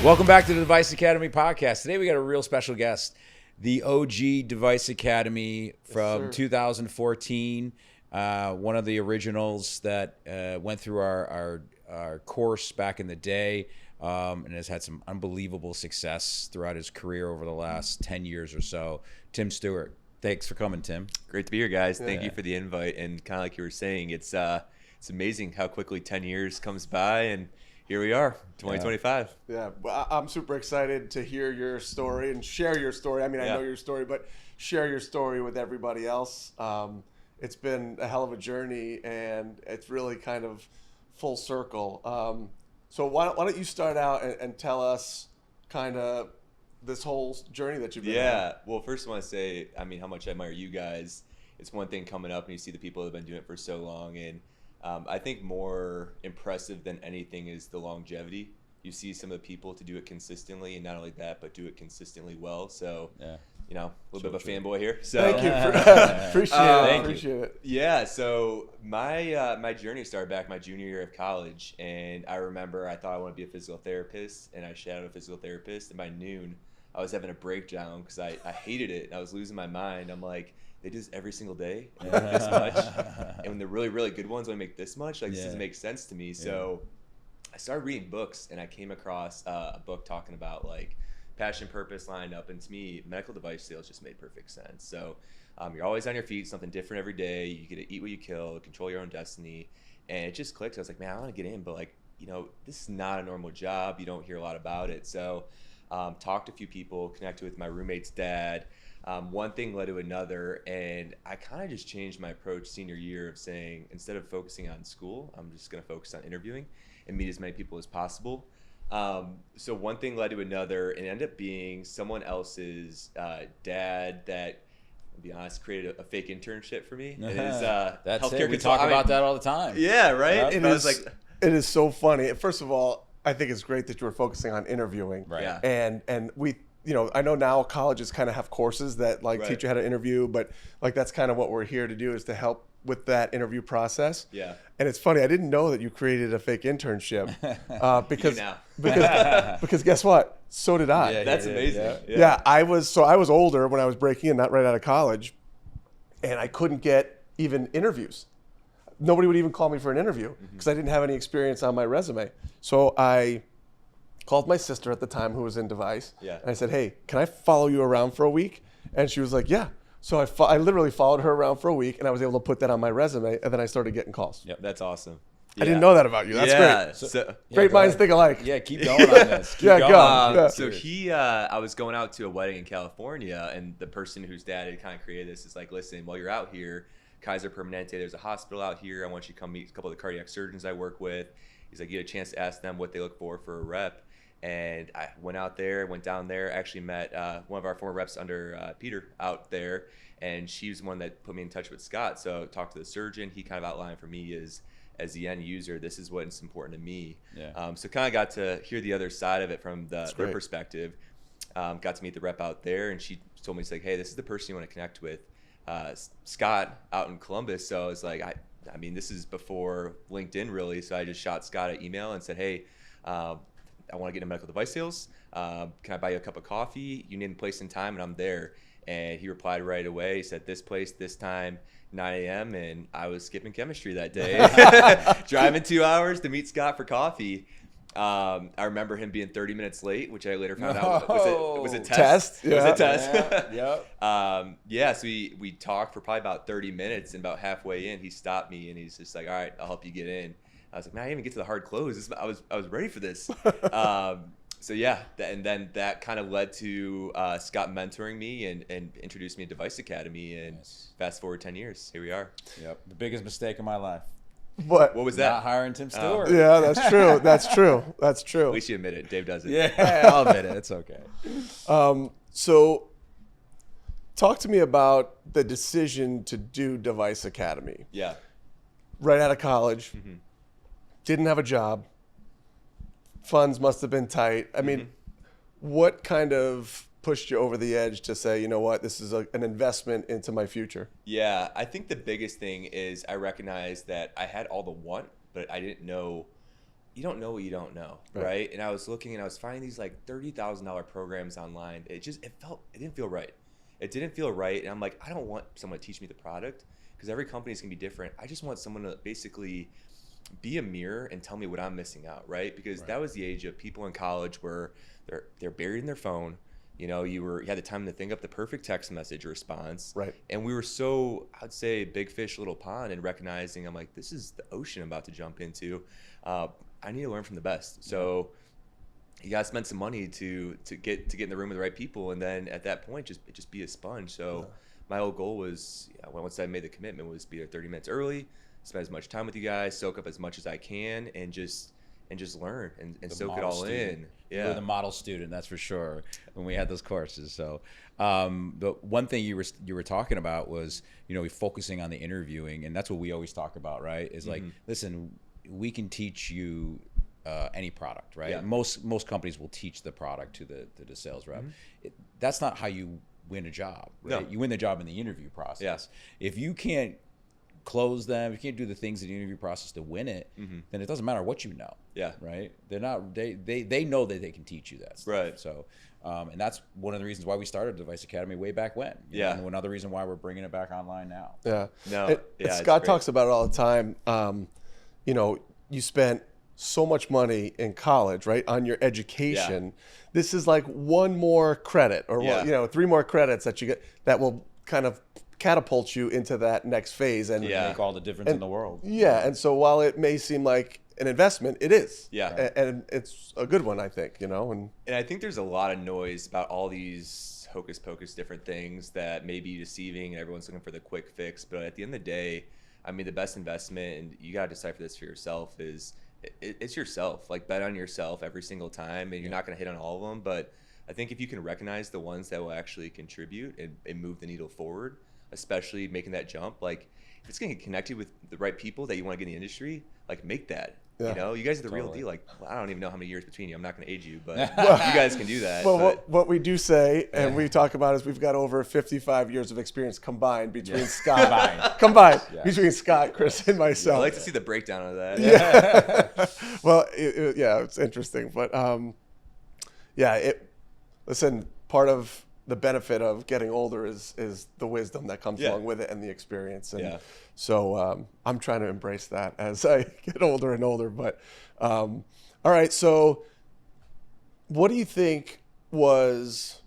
Welcome back to the Device Academy podcast. Today we got a real special guest, the OG Device Academy from 2014, one of the originals that went through our course back in the day, and has had some unbelievable success throughout his career over the last 10 years or so. Tim Stewart, thanks for coming, Tim. Great to be here, guys. Thank you for the invite. And kind of like you were saying, it's amazing how quickly 10 years comes by, and here we are, 2025. Yeah, well, I'm super excited to hear your story and share your story. I mean, I know your story, but share your story with everybody else. It's been a hell of a journey, and it's really kind of full circle. So why don't you start out and tell us kind of this whole journey that you've been on? Yeah, well, first I want to say, I mean, how much I admire you guys. It's one thing coming up and you see the people that have been doing it for so long, and I think more impressive than anything is the longevity. You see some of the people to do it consistently, and not only that, but do it consistently well. So, you know, a little bit of a fanboy here. So Thank you. Appreciate it. Yeah, so my journey started back my junior year of college, and I remember I thought I wanted to be a physical therapist, and I shadowed a physical therapist, and by noon, I was having a breakdown because I hated it, and I was losing my mind. I'm like, they do this every single day, and they make this much, and when the really, really good ones only make this much, like this doesn't make sense to me. So I started reading books, and I came across a book talking about like passion, purpose lined up, and to me, medical device sales just made perfect sense. So you're always on your feet, something different every day. You get to eat what you kill, control your own destiny, and it just clicked. I was like, man, I want to get in, but like, you know, this is not a normal job. You don't hear a lot about it. So talked to a few people, connected with my roommate's dad. One thing led to another, and I kind of just changed my approach senior year of saying, instead of focusing on school, I'm just going to focus on interviewing and meet as many people as possible. So one thing led to another, and it ended up being someone else's dad that, to be honest, created a fake internship for me. It is That's healthcare it. We talk about that all the time. Yeah, right? It is so funny. First of all, I think it's great that you were focusing on interviewing. Right. Yeah. And we, you know, I know now colleges kind of have courses that like teach you how to interview, but like that's kind of what we're here to do, is to help with that interview process. Yeah. And it's funny, I didn't know that you created a fake internship because guess what? So did I. Yeah, That's amazing. Yeah, I was older when I was breaking in, not right out of college, and I couldn't get even interviews. Nobody would even call me for an interview because I didn't have any experience on my resume. So I called my sister at the time, who was in Device, and I said, hey, can I follow you around for a week? And she was like, yeah. So I literally followed her around for a week, and I was able to put that on my resume, and then I started getting calls. Yep, that's awesome. I didn't know that about you. That's great. So, Great minds think alike. Yeah, keep going on this. Keep going. go. So I was going out to a wedding in California, and the person whose dad had kind of created this is like, listen, while you're out here, Kaiser Permanente, there's a hospital out here. I want you to come meet a couple of the cardiac surgeons I work with. He's like, you get a chance to ask them what they look for a rep. And I went down there, actually met one of our former reps under Peter out there, and she was the one that put me in touch with Scott. So talked to the surgeon. He kind of outlined for me as the end user, this is what's important to me. Yeah. So kind of got to hear the other side of it from their perspective. Got to meet the rep out there, and she told me, she's like, hey, this is the person you want to connect with. Scott out in Columbus. So I was like, I mean, this is before LinkedIn really. So I just shot Scott an email and said, hey, I want to get into medical device sales. Can I buy you a cup of coffee? You need a place and time, and I'm there. And he replied right away. He said, this place, this time, 9 a.m. And I was skipping chemistry that day, driving 2 hours to meet Scott for coffee. I remember him being 30 minutes late, which I later found out was a test. Yeah. It was a test. Yeah. So we talked for probably about 30 minutes, and about halfway in, he stopped me, and he's just like, all right, I'll help you get in. I was like, man, I didn't even get to the hard close. I was ready for this. So yeah, and then that kind of led to Scott mentoring me and introduced me to Device Academy, and fast forward 10 years, here we are. Yep. The biggest mistake of my life. What was that? Not hiring Tim Stewart. Yeah, that's true. That's true. At least you admit it. Dave does it. Yeah, I'll admit it. It's okay. So talk to me about the decision to do Device Academy. Yeah. Right out of college, didn't have a job. Funds must have been tight. I mean, what kind of pushed you over the edge to say, you know what, this is an investment into my future? Yeah, I think the biggest thing is I recognized that I had all the want, but I didn't know you don't know what you don't know, right? And I was looking and I was finding these like $30,000 programs online. It didn't feel right. It didn't feel right. And I'm like, I don't want someone to teach me the product because every company is going to be different. I just want someone to basically be a mirror and tell me what I'm missing out, right? Because that was the age of people in college where they're buried in their phone. You know, you had the time to think up the perfect text message response. Right. And we were so, I'd say, big fish, little pond, and recognizing, I'm like, this is the ocean I'm about to jump into. I need to learn from the best. So you got to spend some money to get in the room with the right people. And then at that point, just be a sponge. So my whole goal was, once I made the commitment, was be there 30 minutes early, spend as much time with you guys, soak up as much as I can, and just learn and soak it all in. Yeah, you were the model student, that's for sure, when we had those courses. So the one thing you were talking about was, focusing on the interviewing, and that's what we always talk about, right? Is like, listen, we can teach you any product, right? Yeah. Most companies will teach the product to the sales rep. That's not how you win a job, right? No. You win the job in the interview process. Yeah. If you can't close them, if you can't do the things in the interview process to win it, then it doesn't matter what you know. Yeah. Right. They're not. They know that they can teach you that stuff. Right. So, and that's one of the reasons why we started Device Academy way back when. And another reason why we're bringing it back online now. Yeah. No. And Scott talks about it all the time. You spent so much money in college, right, on your education. Yeah. This is like one more credit, or 3 more credits that you get that will kind of catapult you into that next phase and make all the difference in the world. Yeah, and so while it may seem like an investment, it is. Yeah. And it's a good one, I think, And I think there's a lot of noise about all these hocus pocus different things that may be deceiving, and everyone's looking for the quick fix. But at the end of the day, I mean, the best investment, and you got to decipher this for yourself, is it's yourself. Like, bet on yourself every single time, and you're not going to hit on all of them. But I think if you can recognize the ones that will actually contribute and move the needle forward, especially making that jump, like if it's going to get connected with the right people that you want to get in the industry, like make that. Yeah. You guys are the real deal. Like, I don't even know how many years between you. I'm not going to age you, but you guys can do that. Well, what we do say, and we talk about, is we've got over 55 years of expence combined between Scott, between Scott, Chris, and myself. I'd like to see the breakdown of that. Yeah. Well, it's interesting, but listen, part of the benefit of getting older is the wisdom that comes along with it and the experience. And so I'm trying to embrace that as I get older and older. But all right, so what do you think was,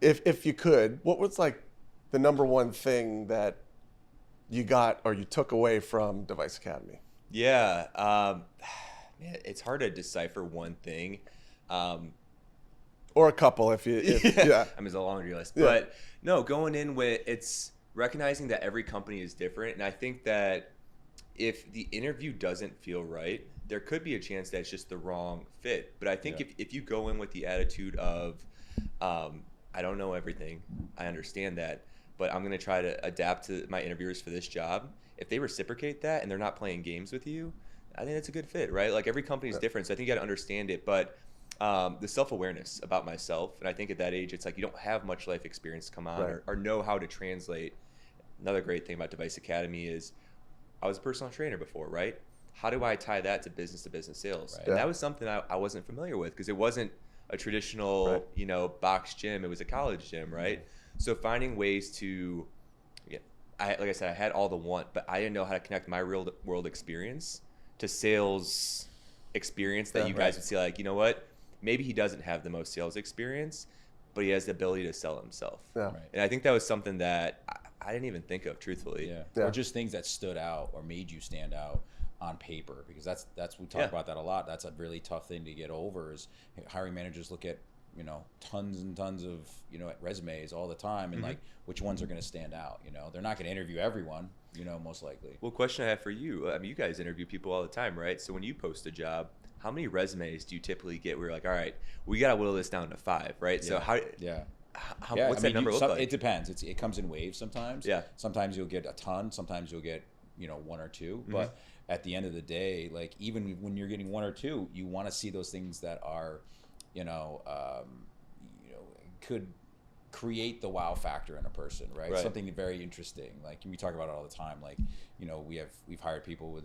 if you could, what was like the number one thing that you got or you took away from Device Academy? Yeah, man, it's hard to decipher one thing. Or a couple, if you. I mean, it's a laundry list. Yeah. But no, going in with, it's recognizing that every company is different. And I think that if the interview doesn't feel right, there could be a chance that it's just the wrong fit. But I think if you go in with the attitude of, I don't know everything, I understand that, but I'm going to try to adapt to my interviewers for this job. If they reciprocate that and they're not playing games with you, I think that's a good fit, right? Like, every company is different, so I think you got to understand it. But the self-awareness about myself, and I think at that age, it's like you don't have much life experience to come on or know how to translate. Another great thing about Device Academy is I was a personal trainer before, right? How do I tie that to business sales? Right. And that was something I wasn't familiar with, because it wasn't a traditional, box gym. It was a college gym, right? So finding ways to, like I said, I had all the want, but I didn't know how to connect my real world experience to sales experience that you guys would see, like, you know what? Maybe he doesn't have the most sales experience, but he has the ability to sell himself. Yeah. Right. And I think that was something that I didn't even think of, truthfully. Yeah. Or just things that stood out or made you stand out on paper, because that's we talk about that a lot. That's a really tough thing to get over, is hiring managers look at, tons and tons of, resumes all the time, and like, which ones are going to stand out? They're not going to interview everyone, most likely. Well, question I have for you, I mean, you guys interview people all the time, right? So when you post a job, how many resumes do you typically get where you're like, all right, we got to whittle this down to 5, right? So what's that number look like? It depends. It comes in waves sometimes. Yeah. Sometimes you'll get a ton. Sometimes you'll get, 1 or 2. But at the end of the day, like, even when you're getting 1 or 2, you want to see those things that are, could create the wow factor in a person, right? Something very interesting. Like, we talk about it all the time. Like, we've hired people with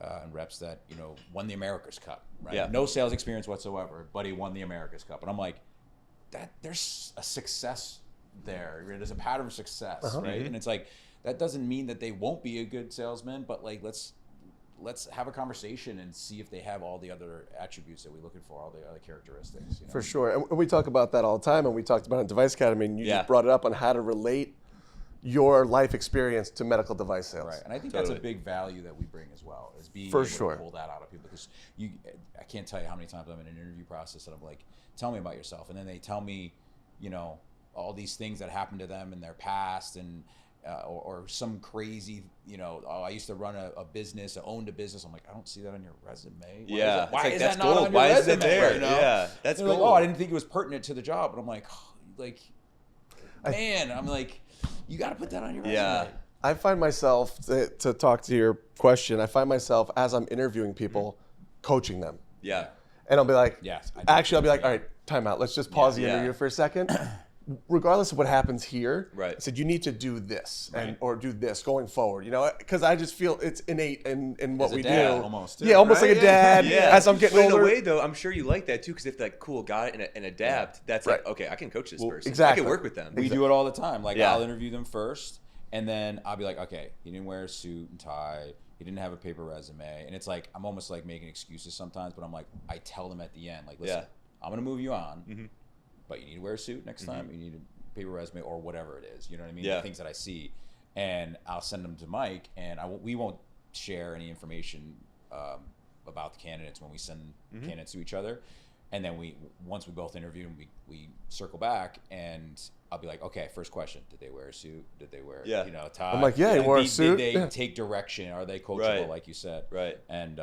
and reps that won the America's Cup, right? Yeah. No sales experience whatsoever, but he won the America's Cup, and I'm like, that there's a success there. There's a pattern of success, right? And it's like that doesn't mean that they won't be a good salesman, but like let's have a conversation and see if they have all the other attributes that we're looking for, all the other characteristics. For sure, and we talk about that all the time, and we talked about it in Device Academy, and you just brought it up on how to relate your life experience to medical device sales. Right, and I think that's a big value that we bring as well, is being For able sure. to pull that out of people. Because I can't tell you how many times I'm in an interview process and I'm like, tell me about yourself, and then they tell me, all these things that happened to them in their past, and or some crazy, I used to run a business, I owned a business. I'm like, I don't see that on your resume. Why is that not on your resume? Is it there? Yeah, that's cool. cool. Like, I didn't think it was pertinent to the job, but I'm like, you got to put that on your resume. Yeah. I find myself, to talk to your question, I find myself as I'm interviewing people, coaching them. Yeah. And I'll be like, Yes, I'll be like, all right, time out. Let's just pause the interview for a second. Regardless of what happens here, I said, you need to do this or do this going forward, because I just feel it's innate in what we do. Almost. Yeah, almost like a dad. As I'm getting older. In a way, though, I'm sure you like that too, because if like, cool, got it and adapt, that's like, okay, I can coach this person. Exactly. I can work with them. We do it all the time. Like, I'll interview them first, and then I'll be like, okay, he didn't wear a suit and tie. He didn't have a paper resume. And it's like, I'm almost like making excuses sometimes, but I'm like, I tell them at the end, like, listen, I'm going to move you on, but you need to wear a suit next time. You need a paper resume or whatever it is. You know what I mean? The things that I see. And I'll send them to Mike, and we won't share any information about the candidates when we send candidates to each other. And then once we both interview them, we circle back, and I'll be like, okay, first question: did they wear a suit? Did they wear a tie? I'm like, he wore a suit. Did they take direction? Are they coachable, like you said? Right. And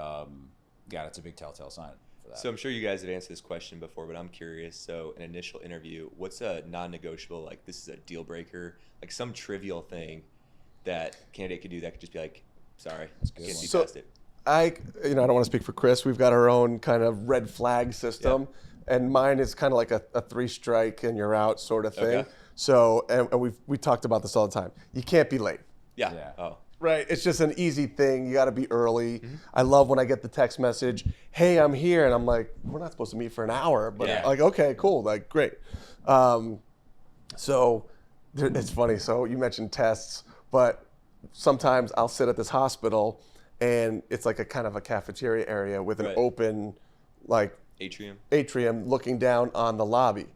that's a big telltale sign for that. So I'm sure you guys have answered this question before, but I'm curious. So an initial interview, what's a non-negotiable? Like, this is a deal breaker, like some trivial thing that candidate could do that could just be like, sorry, can't see past it. I don't want to speak for Chris. We've got our own kind of red flag system, and mine is kind of like a 3-strike and you're out sort of thing. Okay. So, and we talked about this all the time. You can't be late. Yeah. Oh. Right. It's just an easy thing. You got to be early. I love when I get the text message, "Hey, I'm here," and I'm like, "We're not supposed to meet for an hour," but like, okay, cool, like great. So it's funny. So you mentioned tests, but sometimes I'll sit at this hospital, and it's like a kind of a cafeteria area with an open, like atrium looking down on the lobby.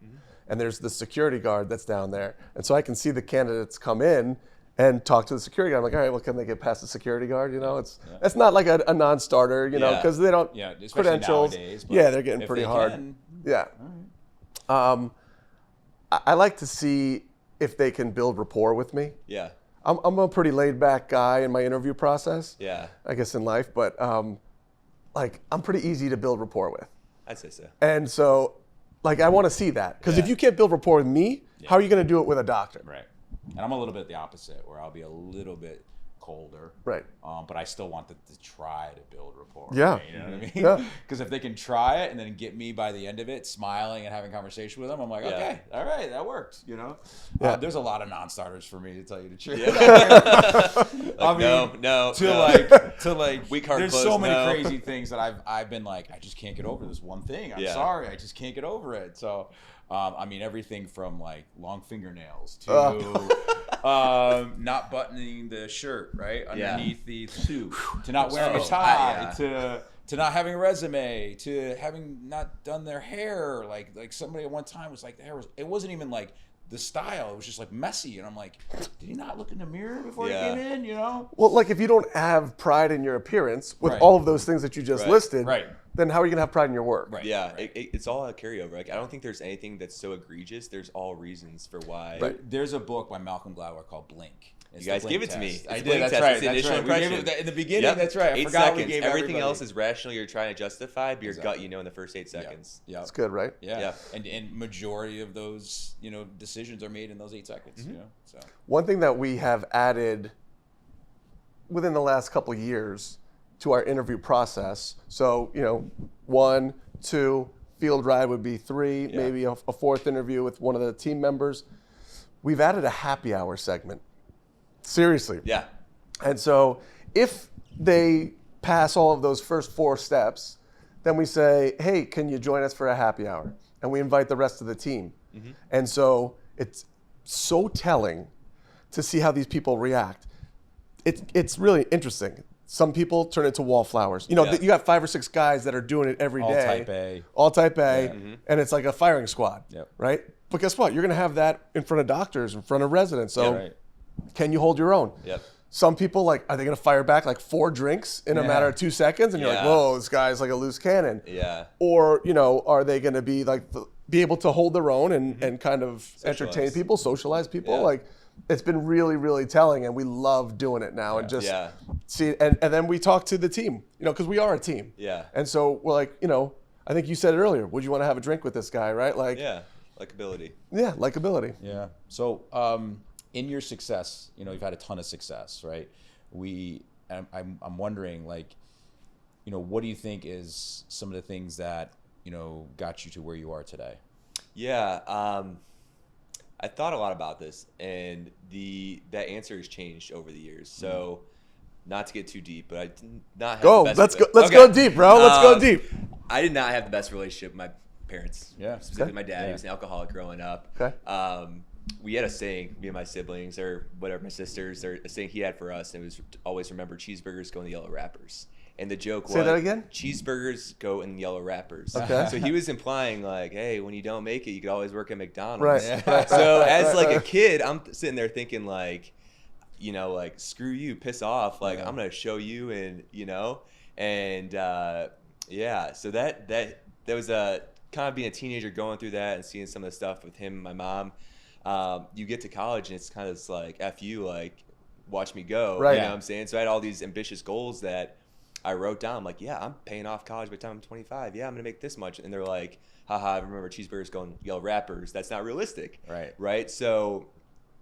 And there's the security guard that's down there. And so I can see the candidates come in and talk to the security guard. I'm like, all right, well, can they get past the security guard? It's not like a non-starter, because they don't credentials. Nowadays, they're getting pretty hard. I like to see if they can build rapport with me. Yeah. I'm a pretty laid back guy in my interview process. Yeah. I guess in life, but I'm pretty easy to build rapport with. I'd say so. And so, I want to see that, because if you can't build rapport with me, how are you going to do it with a doctor? Right. And I'm a little bit the opposite, where I'll be a little bit colder. Right. But I still want them to try to build rapport. Yeah. Right? You know what I mean? Yeah. Because if they can try it and then get me by the end of it, smiling and having conversation with them, I'm like, okay, all right, that worked. Yeah. There's a lot of non-starters for me, to tell you the truth. Weak heart there's close, so many crazy things that I've been like, I just can't get over this one thing. I'm sorry, I just can't get over it. So, everything from like long fingernails to not buttoning the shirt underneath the suit, to not wearing a tie, to not having a resume, to having not done their hair. Like somebody at one time was like, it wasn't even like the style, it was just like messy, and I'm like, did he not look in the mirror before he came in? Well, like, if you don't have pride in your appearance with all of those things that you just listed, then how are you gonna have pride in your work? It's all a carryover. Like, I don't think there's anything that's so egregious. There's all reasons for why. There's a book by Malcolm Gladwell called Blink. You guys give it to me. I did. That's right. It's the initial impression. We gave it in the beginning. That's right. I 8 forgot seconds. we gave Everything everybody. else is rational. You're trying to justify, but your gut, in the first 8 seconds. Yeah. It's good, right? Yeah. And majority of those, decisions are made in those 8 seconds. So one thing that we have added within the last couple of years to our interview process. So 1, 2, field ride would be 3, maybe a 4th interview with one of the team members. We've added a happy hour segment. Seriously. Yeah. And so if they pass all of those first 4 steps, then we say, hey, can you join us for a happy hour? And we invite the rest of the team. Mm-hmm. And so it's so telling to see how these people react. It's really interesting. Some people turn into wallflowers. You got 5 or 6 guys that are doing it every day. All type A. Mm-hmm. And it's like a firing squad, right? But guess what? You're going to have that in front of doctors, in front of residents. So can you hold your own? Yep. Some people, like, are they going to fire back like 4 drinks in a matter of 2 seconds? And you're like, whoa, this guy's like a loose cannon. Yeah. Or, are they going to be like, be able to hold their own and kind of entertain people, socialize people? Yeah. Like, it's been really, really telling, and we love doing it now and just see. And then we talk to the team, because we are a team. Yeah. And so we're like, I think you said it earlier. Would you want to have a drink with this guy, right? Like, likability. Yeah, likability. Yeah. So, in your success, you've had a ton of success, right? I'm wondering, like, what do you think is some of the things that got you to where you are today? Yeah. I thought a lot about this, and that answer has changed over the years. So, not to get too deep, but I did not have the best. Let's go deep, bro. Let's go deep. I did not have the best relationship with my parents. Yeah. Specifically my dad. He was an alcoholic growing up. Okay. We had a saying, me and my siblings, or whatever, my sisters, or a saying he had for us, and it was always remember cheeseburgers go in the yellow wrappers. And the joke was, say that again? Cheeseburgers go in yellow wrappers. Okay. So he was implying, like, hey, when you don't make it, you could always work at McDonald's. Right. So as like a kid, I'm sitting there thinking, like, like, screw you, piss off. Like, I'm going to show you, and, and so that was kind of being a teenager going through that and seeing some of the stuff with him and my mom. You get to college and it's kind of like, F you, like, watch me go. Right. You know what I'm saying? So I had all these ambitious goals that I wrote down. I'm like, yeah, I'm paying off college by the time I'm 25. Yeah, I'm going to make this much. And they're like, haha, I remember cheeseburgers going yellow wrappers. That's not realistic. Right. So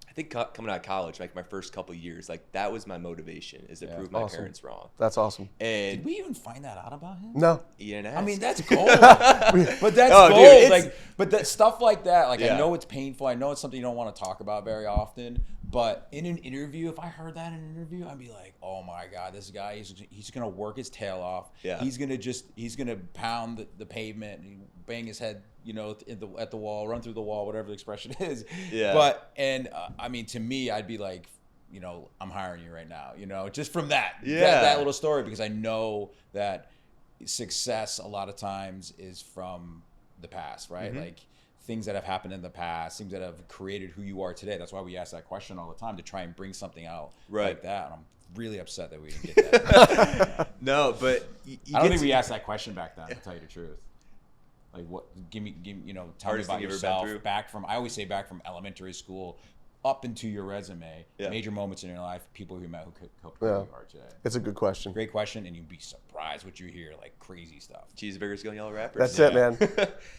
I think coming out of college, like my first couple of years, like that was my motivation, is to prove my parents wrong. That's awesome. And did we even find that out about him? No. You didn't ask. I mean, that's gold. But that's gold. Dude, like, but that stuff like that, like, I know it's painful. I know it's something you don't want to talk about very often. But in an interview, if I heard that in an interview, I'd be like, oh my God, this guy, he's going to work his tail off. Yeah. He's going to pound the pavement and bang his head, at the wall, run through the wall, whatever the expression is. Yeah. But, I mean, to me, I'd be like, I'm hiring you right now, just from that little story, because I know that success a lot of times is from the past, right? Mm-hmm. Like, things that have happened in the past, things that have created who you are today. That's why we ask that question all the time, to try and bring something out like that. And I'm really upset that we didn't get that. No, but I don't think we asked that question back then, to tell you the truth. Like, what? Give me, tell me about yourself. I always say back from elementary school up into your resume, major moments in your life, people who met who could help you are today. It's a good question. Great question, and you'd be surprised what you hear, like crazy stuff. Cheeseburgers go in yellow wrappers. That's it, man.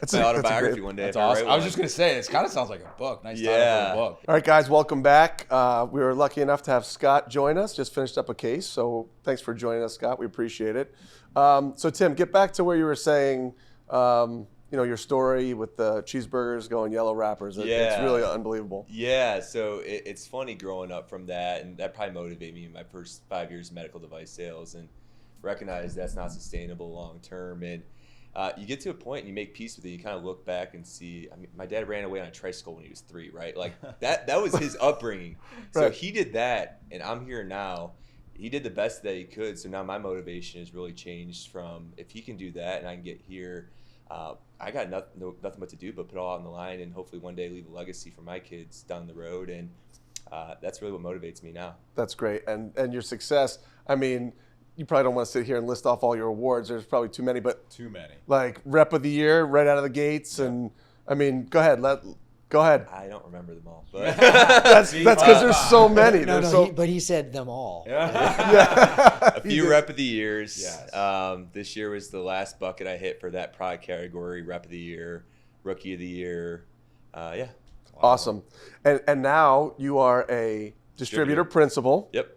It's an autobiography one day. That's awesome. I was just going to say, it kind of sounds like a book. Nice title for a book. All right, guys, welcome back. We were lucky enough to have Scott join us. Just finished up a case, so thanks for joining us, Scott. We appreciate it. So, Tim, get back to where you were saying, your story with the cheeseburgers going yellow wrappers. It's really unbelievable. Yeah, so it's funny growing up from that, and that probably motivated me in my first 5 years of medical device sales, and recognize that's not sustainable long term. And you get to a point and you make peace with it. You kind of look back and see, I mean, my dad ran away on a tricycle when he was 3, right? Like that was his upbringing. So he did that, and I'm here now. He did the best that he could. So now my motivation has really changed from, if he can do that and I can get here, I got nothing but to do but put it all on the line, and hopefully one day leave a legacy for my kids down the road. And that's really what motivates me now. That's great. And your success, I mean, you probably don't want to sit here and list off all your awards. There's probably too many, but too many. Like Rep of the Year right out of the gates. And I mean, go ahead. Go ahead. I don't remember them all. But that's because there's so many. But he said them all. A few Rep of the Years. Yes. This year was the last bucket I hit for that product category. Rep of the Year, Rookie of the Year. Yeah. Awesome. And now you are a distributor principal. Yep.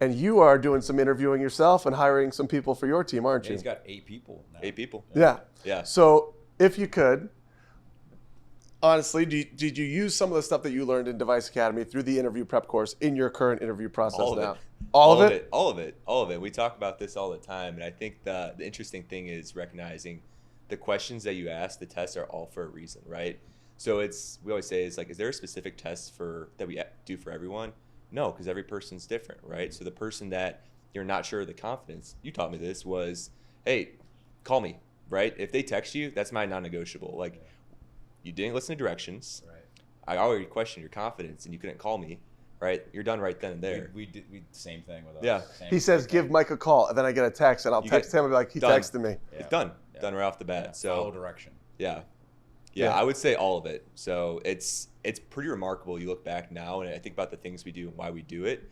And you are doing some interviewing yourself and hiring some people for your team, aren't you? He's got 8 people now. 8 people. Yeah. Yeah. So if you could, honestly, did you use some of the stuff that you learned in Device Academy through the interview prep course in your current interview process now? All of it? All of it. We talk about this all the time, and I think the interesting thing is recognizing the questions that you ask, the tests are all for a reason, right? So we always say, is there a specific test that we do for everyone? No, because every person's different, right? So the person that you're not sure of the confidence, you taught me this, was, hey, call me, right? If they text you, that's my non-negotiable. You didn't listen to directions. Right. I already questioned your confidence, and you couldn't call me, right? You're done right then and there. We did same thing with us. Yeah. He says, give Mike a call, and then I get a text, and I'll text him and be like, he done. texted me. Yeah. It's done. Yeah. Done right off the bat. Yeah. So follow direction. Yeah. Yeah. I would say all of it. So it's pretty remarkable. You look back now, and I think about the things we do and why we do it.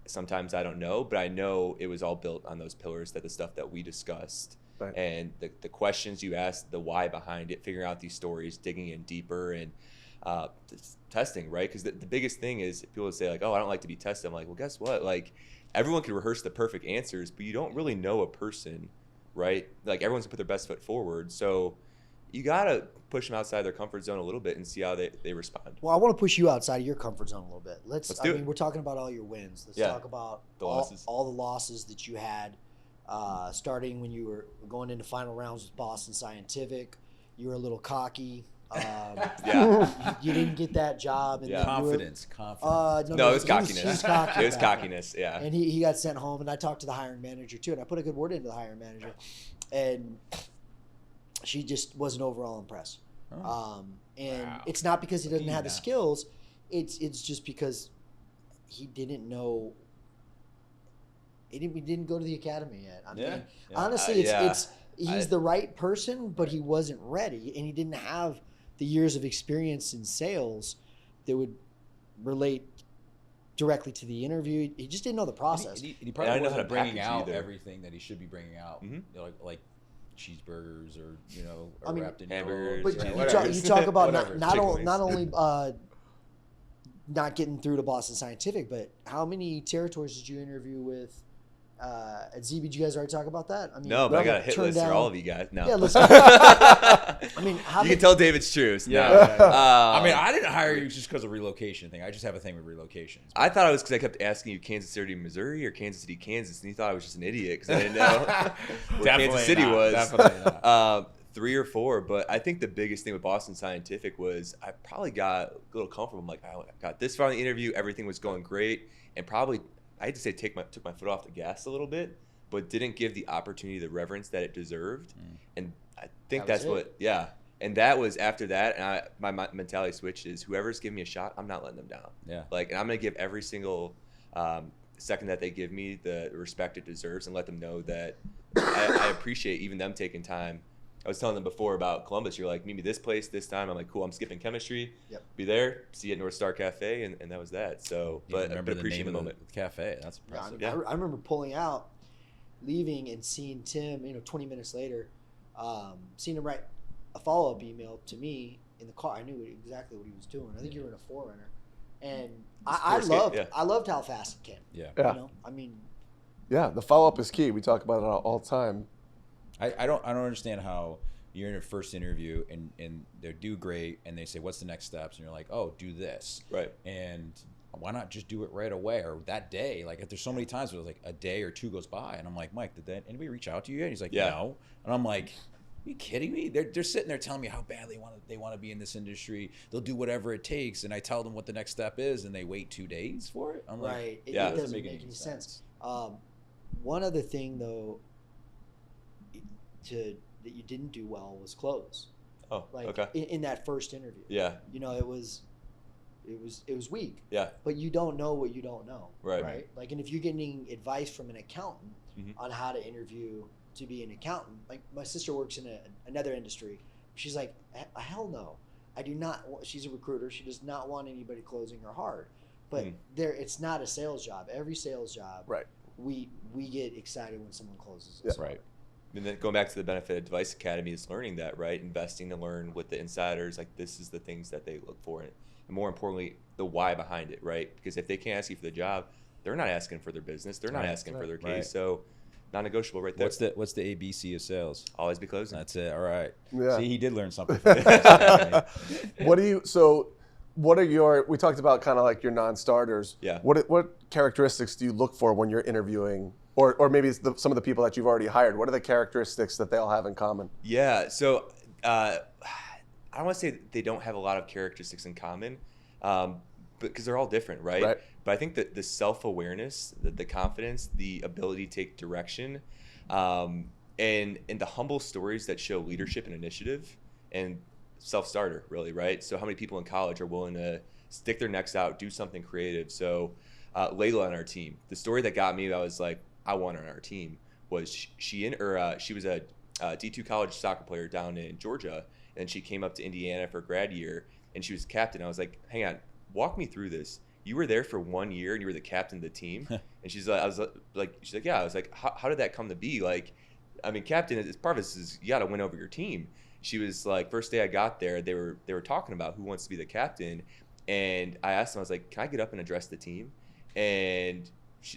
Sometimes I don't know, but I know it was all built on those pillars, that the stuff that we discussed. Right. And the questions you asked, the why behind it, figuring out these stories, digging in deeper, and testing, right? Because the biggest thing is people say oh, I don't like to be tested. I'm like, well, guess what? Everyone can rehearse the perfect answers, but you don't really know a person, right? Everyone's gonna put their best foot forward. So you gotta push them outside their comfort zone a little bit and see how they respond. Well, I want to push you outside of your comfort zone a little bit. Let's do it. We're talking about all your wins. Let's talk about the losses. All the losses that you had, starting when you were going into final rounds with Boston Scientific. You were a little cocky. Yeah. You didn't get that job. And Yeah. then Confidence. No, it was cockiness. He was cocky. It was cockiness, yeah. And he got sent home, and I talked to the hiring manager too, and I put a good word into the hiring manager, and she just wasn't overall impressed. Oh. And Wow. it's not because he doesn't have the now. skills. It's just because he didn't know. He didn't go to the academy yet. I mean, honestly, he's the right person, but he wasn't ready, and he didn't have the years of experience in sales that would relate directly to the interview. He just didn't know the process. He I probably don't know how wasn't to bringing package out either. everything that he should be bringing out. Mhm. Like cheeseburgers or I mean, wrapped in hamburgers, yellow, But Yeah, you, whatever. you talk about Whatever. not Chicken only not getting through to Boston Scientific, but how many territories did you interview with at ZB? Did you guys already talk about that? I mean, No, but I got a hit turned list for down- all of you guys. No. Yeah, listen. I mean, how You many, can tell David's true. Yeah. No. I mean, I didn't hire you just because of relocation thing. I just have a thing with relocations. I thought it was because I kept asking you Kansas City, Missouri, or Kansas City, Kansas, and you thought I was just an idiot because I didn't know where Kansas City was. Definitely not. 3 or 4, but I think the biggest thing with Boston Scientific was I probably got a little comfortable. I'm like, I got this far in the interview, everything was going great, and probably I hate to say took my foot off the gas a little bit, but didn't give the opportunity the reverence that it deserved, and I think That was that's what And that was after that, and my mentality switch is whoever's giving me a shot, I'm not letting them down. Yeah. And I'm gonna give every single second that they give me the respect it deserves, and let them know that I appreciate even them taking time. I was telling them before about Columbus. You're like, meet me this place this time. I'm like, cool. I'm skipping chemistry. Yep. Be there. See you at North Star Cafe, and that was that. So, but remember the appreciate name the of moment. the cafe. That's Yeah, impressive. Yeah. I remember pulling out, leaving, and seeing Tim. 20 minutes later, seeing him write a follow-up email to me in the car. I knew exactly what he was doing. I think you were in a 4Runner, and I loved how fast it came. Yeah. Yeah. I mean, Yeah, the follow-up is key. We talk about it all the time. I don't understand how you're in a first interview and they do great and they say what's the next steps and you're like, oh, do this, Right. and why not just do it right away or that day? Like, if there's so many times where like a day or two goes by and I'm like, Mike, did anybody reach out to you yet? And he's like, Yeah. no. And I'm like, are you kidding me? They're sitting there telling me how bad they want to be in this industry. They'll do whatever it takes, and I tell them what the next step is, and they wait 2 days for it. I'm like, right? It Yeah. doesn't make any sense. One other thing though, that you didn't do well was close. Oh, Like okay. in that first interview. Yeah. It was weak. Yeah. But you don't know what you don't know. Right. Like, and if you're getting advice from an accountant Mhm. on how to interview to be an accountant, like my sister works in another industry. She's like, hell no. I do not. She's a recruiter. She does not want anybody closing her hard. But it's not a sales job. Every sales job, Right. we get excited when someone closes Yeah. us. right. And then going back to the benefit of Device Academy is learning that, right? Investing to learn with the insiders, like this is the things that they look for. And more importantly, the why behind it, right? Because if they can't ask you for the job, they're not asking for their business. They're not Right. asking for their case. Right. So non-negotiable right there. What's the ABC of sales? Always be closing. That's it. All right. Yeah. See, he did learn something. What are your, we talked about kind of like your non-starters. Yeah. What characteristics do you look for when you're interviewing, or maybe it's some of the people that you've already hired? What are the characteristics that they all have in common? Yeah. So I don't want to say they don't have a lot of characteristics in common, but because they're all different, right? But I think that the self-awareness, the confidence, the ability to take direction, and the humble stories that show leadership and initiative and self-starter, really, right? So how many people in college are willing to stick their necks out, do something creative? So Layla on our team, the story that got me, I was like, I want her on our team, was she was a D2 college soccer player down in Georgia, and she came up to Indiana for grad year, and she was captain. I was like, hang on, walk me through this. You were there for 1 year, and you were the captain of the team. And she's like, yeah. I was like, how did that come to be? Like, I mean, captain is part of this is you got to win over your team. She was like, first day I got there, they were talking about who wants to be the captain, and I asked them, I was like, can I get up and address the team? And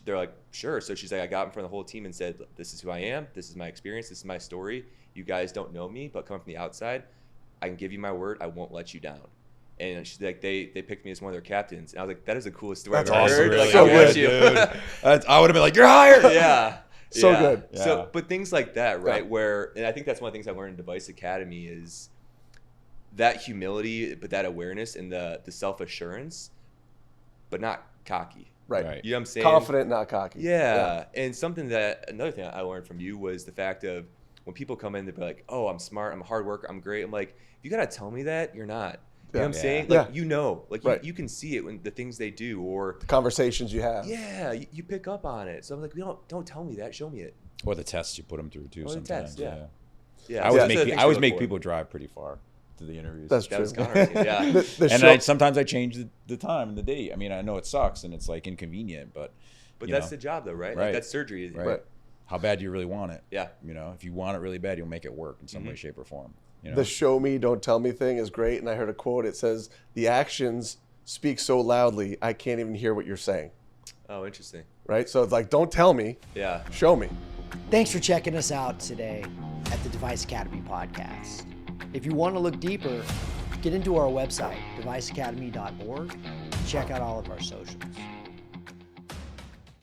they're like, sure. So she's like, I got in front of the whole team and said, this is who I am, this is my experience, this is my story. You guys don't know me, but coming from the outside, I can give you my word, I won't let you down. And she's like, they picked me as one of their captains, and I was like, that is the coolest story I've ever heard. Really like, so good, dude. I would have been like, you're hired. Yeah. So good. Yeah. So, but things like that, right? Yeah. Where, and I think that's one of the things I learned in Device Academy is that humility, but that awareness and the self-assurance, but not cocky. Right. You know what I'm saying? Confident, not cocky. Yeah. And another thing I learned from you was the fact of when people come in, they'll be like, oh, I'm smart, I'm a hard worker, I'm great. I'm like, if you got to tell me that, you're not. You know what I'm saying? Like, you can see it when the things they do, or The conversations you have. yeah, you pick up on it. So I'm like, don't tell me that, show me it. Or the tests you put them through too. Or the Sometimes. test, yeah. I Yeah. always make people drive pretty far to the interviews. That's That true. was Connor. Yeah. The And show- sometimes I change the time and the date. I mean, I know it sucks and it's like inconvenient, but That's the job though, right? Right. Like that's surgery. right. How bad do you really want it? Yeah. You know, if you want it really bad, you'll make it work in some way, shape, or form. You know? The show me, don't tell me thing is great. And I heard a quote. It says, the actions speak so loudly, I can't even hear what you're saying. Oh, interesting. Right? So it's like, don't tell me, Yeah. show me. Thanks for checking us out today at the Device Academy podcast. If you want to look deeper, get into our website, deviceacademy.org, and check out all of our socials.